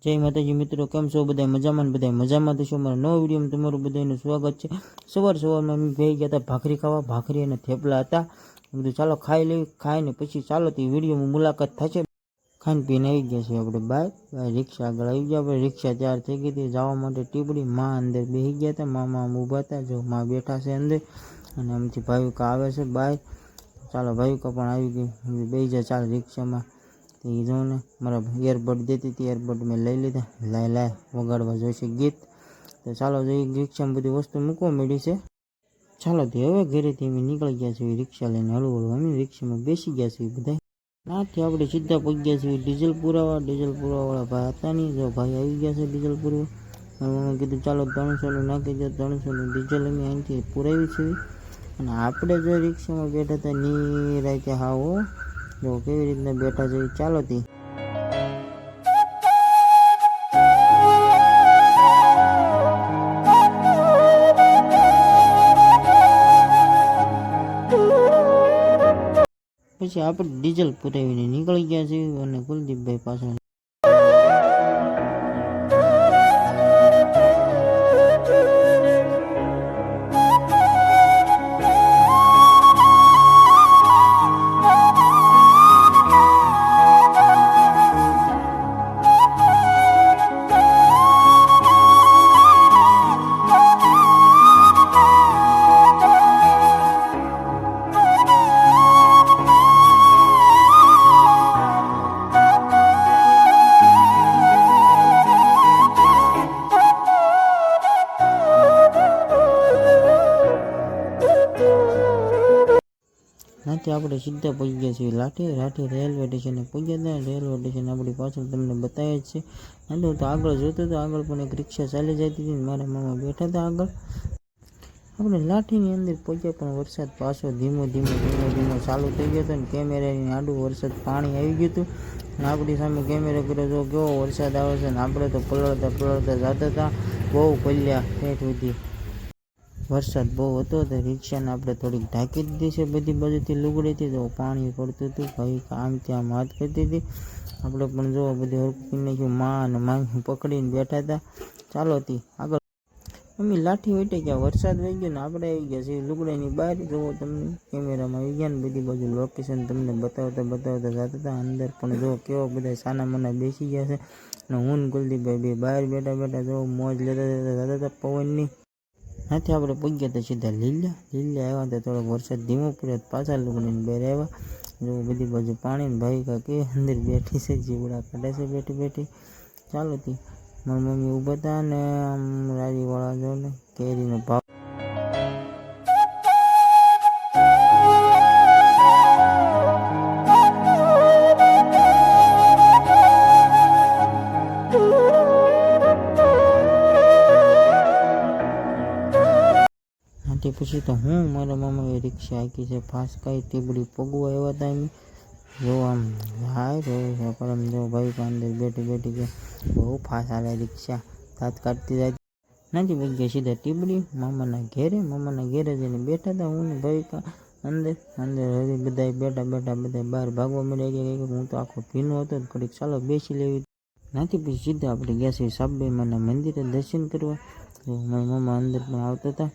જય માતાજી મિત્રો, કેમ છો બધા? મજામાં? બધા મજામાં થશો? મારા નવા વિડીયોમાં તમારું બધાનું સ્વાગત છે. સવારમાં અમે ભેગી ગયા હતા ભાખરી ખાવા. ભાખરી અને થેપલા હતા. બધું ચાલો ખાઈ લેવી. ખાઈને પછી ચાલો તે વિડીયોમાં મુલાકાત થશે. ખાઈને પીને આવી ગયા છે આપણે બાય રિક્ષા આગળ આવી ગયા. આપણે રિક્ષા તૈયાર થઈ ગઈ હતી જવા માટે ટીબડી. માં અંદર બેસી ગયા હતા. મામા ઊભા હતા. જો માં બેઠા છે અંદર અને આમથી ભાવિકા આવે છે બાય. ચાલો ભાવિકા પણ આવી ગઈ. બેસી જાય ચાલો રિક્ષામાં. તો એ જો ને મારા એરબડ દેતી હતી, એરબડ મેં લઈ લીધા. લાય વગાડવા જોઈશે ગીત. તો ચાલો જોઈએ રિક્ષામાં બધી વસ્તુ મૂકવા મળી છે. ચાલો તે હવે ઘરેથી અમે નીકળી ગયા છીએ રિક્ષા લઈને. હળવું અમે રિક્ષામાં બેસી ગયા છીએ બધા. ત્યાંથી આપણે સીધા પહોંચી ગયા છીએ ડીઝલ પુરાવાળા ભાઈ હતા નહીં. જો ભાઈ આવી ગયા છે ડીઝલ પુરાવા. અમે કીધું ચાલો 300 નાખી દો. 300 ડીઝલ અમે અહીંથી પુરાવી છીએ. અને આપણે જો રિક્ષામાં બેઠા હતા નિરાંતે હાવો જો કેવી રીતના બેઠા છે. ચાલો તી પછી આપણે ડીઝલ પુરાવીને નીકળી ગયા છીએ. અને કુલદીપભાઈ પાછળ ત્યાંથી આપણે સીધા પહોંચી ગયા છીએ લાઠી રેલવે સ્ટેશને પહોંચ્યા હતા. રેલવે સ્ટેશન આપણી પાછળ તમને બતાવે જ છે. તો આગળ જોતો હતો, આગળ પણ એક રિક્ષા ચાલી જતી હતી. મારા મામા બેઠા હતા આગળ. આપણે લાઠીની અંદર પહોંચ્યા પણ વરસાદ પાછો ધીમો ચાલુ થઈ ગયો હતો. અને કેમેરાની આડું વરસાદ પાણી આવી ગયું હતું. અને આપણી સામે કેમેરા કર્યો જો કેવો વરસાદ આવે છે. ને આપણે તો પલળતા જતા હતા. બહુ પલ્યા ઠેઠ સુધી વરસાદ બહુ હતો. તો રિક્ષાને આપણે થોડીક ઢાંકી દીધી છે બધી બાજુથી લુગડીથી. તો પાણી પડતું હતું. ભાઈ આમ ત્યાં હાથ કરતી હતી. આપણે પણ જો બધી હરકું નાખ્યું. માં અને માંગ પકડીને બેઠા હતા. ચાલો હતી આગળ અમે લાઠી વટી ગયા. વરસાદ વહી ગયો ને આપણે આવી ગયા છીએ લુગડાની બહાર. જુઓ તમને કેમેરામાં આવી ગયા ને બધી બાજુ લોકેશન તમને બતાવતા જતા હતા. અંદર પણ જો કેવો બધા સાના મના બેસી ગયા છે. અને હું કુલદીપભાઈ બે બહાર બેઠા જો મોજ લેતા જતા હતા પવનની. ત્યાંથી આપણે પહોંચી ગયા હતા સીધા લીલા આવ્યા હતા. થોડોક વરસાદ ધીમો પડ્યો પાછા લુગડીને બહાર આવ્યા. જો બધી બાજુ પાણી. ભાઈ કે અંદર બેઠી છે જીવડા કાઢે છે બેઠી. ચાલો તી મારી મમ્મી ઊભા હતા ને આમ રાજીવાળા જો ને કેરીનો ભાવ પછી તો હું મારા મામાએ રિક્ષા હાકી છે ફાસ્ટ કાંઈ ટીબડી પગવા આવ્યા હતા. એમ જો આમ હાય રહ્યો છે પણ જો ભાઈ અંદર બેઠી કે બહુ ફાસ્ટ હાલે રિક્ષા. દાંત કાઢતી જાય નથી. પગ ગયા સીધા ટીબડી મામાના ઘેરે જઈને બેઠા હતા. હું ને ભાઈ અંદર હજી બધા બેઠા બહાર ભાગવા મળ્યા. કે હું તો આખો ભીનો હતો ઘડીક ચાલો બેસી લેવી નથી. પછી સીધા આપણે ગયા છીએ સાબેમાના મંદિરે દર્શન કરવા. તો મારા મામા અંદર પણ આવતા હતા.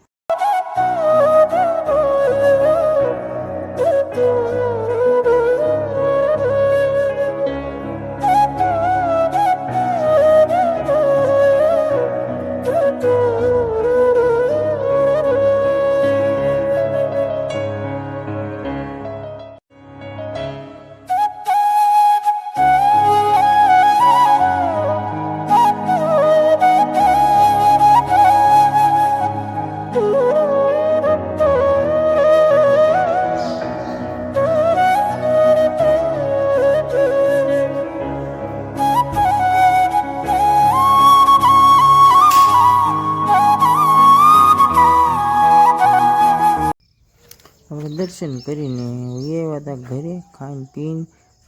દર્શન કરીને આવ્યા હતા ઘરે. ખાઈને પીને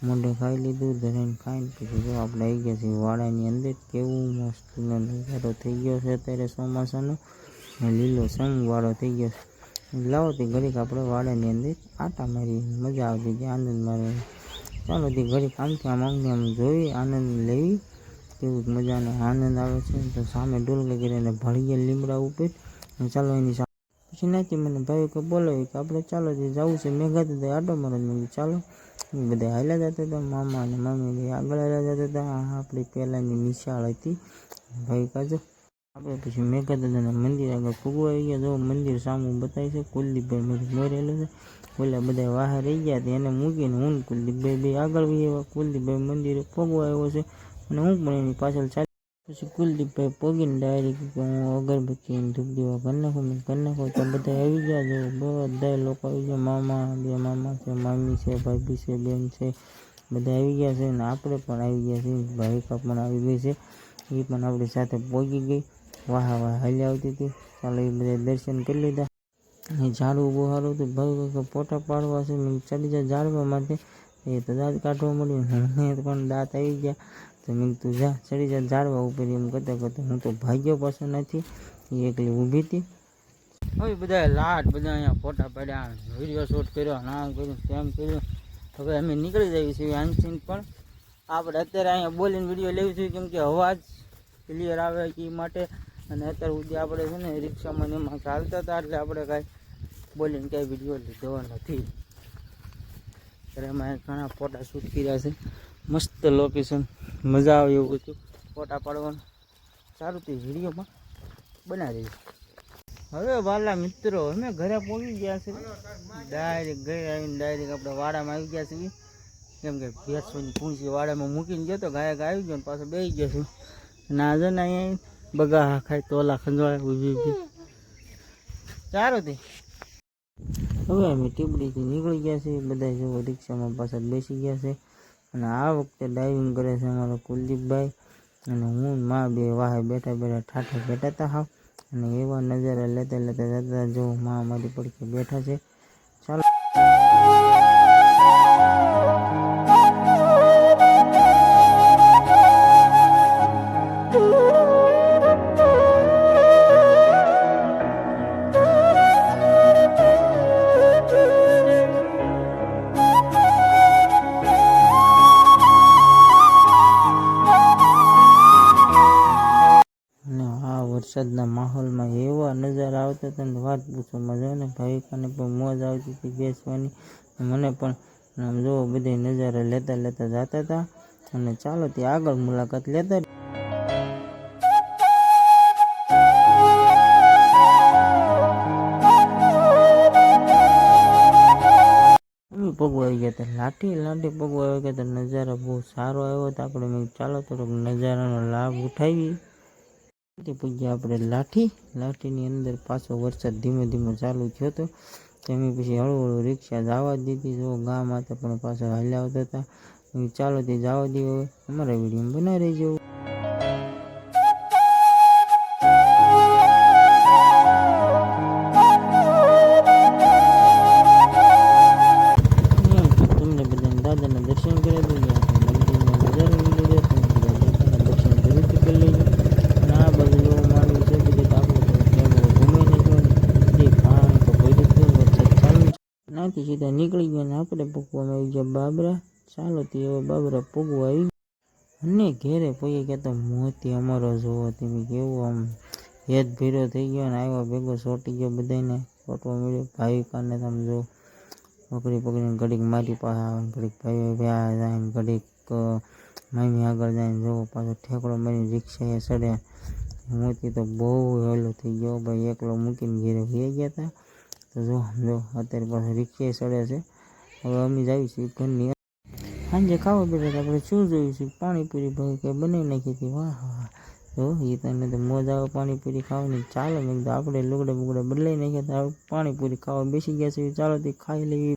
મોઢે ખાઈ લીધું. ધરાઈને ખાઈને પછી જો આપણે આવી ગયા છીએ વાડાની અંદર. કેવું મસ્ત નજારો થઈ ગયો છે અત્યારે ચોમાસાનો. લીલો સંગ વાળો થઈ ગયો છે. લાવો તે ઘડીક આપણે વાડાની અંદર આટા મારી મજા આવતી હતી આનંદ મારવાની. ચાલો તે ઘડીક આમથી આમ જોઈ આનંદ લેવી. કેવી મજાનો આનંદ આવે છે. તો સામે ડોલકે કરીને ભળી ગયા લીમડા ઉપર. ચાલો એની સામે પછી નાથી મને ભાઈ કે બોલાવી કે આપણે ચાલો જે જવું છે મેઘા દાદા આટો મારો. મેં ચાલો બધા હાલ્યા જતા હતા. મામા અને મમ્મી આગળ હાલ્યા જતા હતા. આપણી પહેલાંની નિશાળ હતી ભાઈ કાજો. આપણે પછી મેઘા દાદાના મંદિર આગળ ફૂગવા આવી ગયા. જો મંદિર સામું બતાવી છે. કુલદીપભાઈ મારી મોરેલું છે. ઓલા બધા વાહે રહી ગયા હતા એને મૂકીને હું કુલદીપભાઈ બે આગળ આવ્યા. કુલદીપભાઈ મંદિરે ફૂગવા આવ્યો છે અને હું પણ એની પાછળ ચાલી. પછી કુલદીપભાઈ પોગીને ડાયરેક્ટ હું અગરબત્તી ધૂપ દેવા કરી નાખો તો બધા આવી ગયા. જો બધા લોકો આવી ગયા. મામા બે મામા છે, મામી છે, ભાભી છે, બેન છે, બધા આવી ગયા છે. અને આપણે પણ આવી ગયા છીએ. ભાવિકા પણ આવી ગઈ છે. એ પણ આપણી સાથે પોગી ગઈ. વાહ હાલી આવતી હતી. ચાલો એ બધા દર્શન કરી લીધા. એ ઝાડવું બહુ સારું હતું. ભાઈ ફોટા પાડવા છે. મેં ચડી જાય ઝાડવા માટે. એ તો દાંત કાઢવા મળ્યું. મને પણ દાંત આવી ગયા. તો મેં તું જા ચડી જા ઝાડવા ઉપર એમ કરતા હું તો ભાગ્યો પાછો નથી. એ એકલી ઊભી હતી. હવે બધા લાટ બધા અહીંયા ફોટા પાડ્યા, વિડીયો શૂટ કર્યો, નામ કર્યું, તેમ કર્યું. હવે અમે નીકળી જઈએ છીએ આનસીન. પણ આપણે અત્યારે અહીંયા બોલીને વિડીયો લેવી જોઈએ કેમ કે અવાજ ક્લિયર આવે એ માટે. અને અત્યાર સુધી આપણે છે ને રિક્ષામાં એમાં ચાલતા હતા એટલે આપણે કાંઈ બોલીને કાંઈ વિડીયો લીધો નથી. ત્યારે એમાં ઘણા ફોટા શૂટ કર્યા છે. મસ્ત લોકેશન, મજા આવે એવું હતું ફોટા પાડવાનું. સારું તે વિડીયોમાં બનાવી દઈએ. હવે વાલા મિત્રો અમે ઘરે પહોંચી ગયા છે. ડાયરેક્ટ ઘરે આવીને ડાયરેક્ટ આપણે વાડામાં આવી ગયા છીએ. કેમ કે ભેંસોની પૂંછી વાડામાં મૂકીને ગયો તો ગાયક આવી ગયો ને પાછો બેસી ગયો છું. ના જો ને અહીંયા બગા ખાય તોલા ખંજવાળા ઊભી સારું તે. હવે અમે ટીબડીથી નીકળી ગયા છીએ. બધા જો રિક્ષામાં પાછળ બેસી ગયા છે. અને આ વખતે ડાઇવિંગ કરે છે અમારા કુલદીપભાઈ અને હું માં બે વાહે બેઠા ઠાઠે બેઠા હતા હાવ. અને એવા નજારા લેતા જતા જો માં અમારી પડખે બેઠા છે. ચાલો વરસાદના માહોલમાં એવા નજારા આવતા હતા ને વાત પૂછો. મજા ને ભાવિકાને પણ મોજ આવતી હતી બેસવાની. મને પણ આમ જો બધા નજારા લેતા જતા હતા. અને ચાલો ત્યાં આગળ મુલાકાત લેતા. અમે પગવા આવી ગયા હતા લાઠી પગવા આવી ગયા હતા. નજારો બહુ સારો આવ્યો હતો. આપણે મેં ચાલો થોડોક નજારાનો લાભ ઉઠાવી. પૂગ્યા આપણે લાઠીની અંદર પાછો વરસાદ ધીમે ધીમે ચાલુ થયો હતો. તેમ પછી હળવું રિક્ષા જવા દીધી. જો ગામ હતા પણ પાછા હાલ્યા આવતા હતા. ચાલો તે જવા દઈએ. હવે અમારા વિડીયો બનાવી રહેજો. તમને બધાને દાદાના દર્શન કરી દઈએ. મંદિરનો નજારો લીધો. તમે બધા દાદાના દર્શન જરૂરથી કરી લેજો. આ બધું એવું માનવું છે કે આપણે ઘૂમે નહીં પાણી તો પડ્યું વરસાદ ચાલુ નાથી સીધા નીકળી ગયા. ને આપણે પૂગવામાં આવી ગયા બાબરા. ચાલો તે હવે બાબરા પૂગવા આવી અને ઘેરે પહોંચી ગયા. તો મોતી અમારો જોવો તમે કેવું આમ હેત ભીરો થઈ ગયો ને આવ્યા ભેગો સોટી ગયો. બધાને સોટવા મળ્યો. ભાવિકાને તમે જો પકડી પકડીને ઘડીક મારી પાસે આવે, ઘડીક ભાઈ વ્યા જાય, ઘડીક મામી આગળ જાય. જોવો પાછો ઠેકડો મારી રિક્ષાએ ચડે. મોતી તો બહુ હેલો થઈ ગયો ભાઈ. એકલો મૂકીને ઘેરે વહી ગયા હતા. તો જો અત્યારે પાછો રિક્ષાએ ચડે છે. હવે અમે જાવી છીએ ઘરની. સાંજે ખાવા બેઠા આપણે શું જોયું છે પાણીપુરી ભાઈ કંઈ બનાવી નાખી હતી. વાહ જો એ તને તો મોજ આવે પાણીપુરી ખાવાની. ચાલો મેં કીધું આપણે લુગડા બુગડા બદલાઈ નાખ્યા હતા. પાણીપુરી ખાવા બેસી ગયા છે. ચાલો તે ખાઈ લઈએ.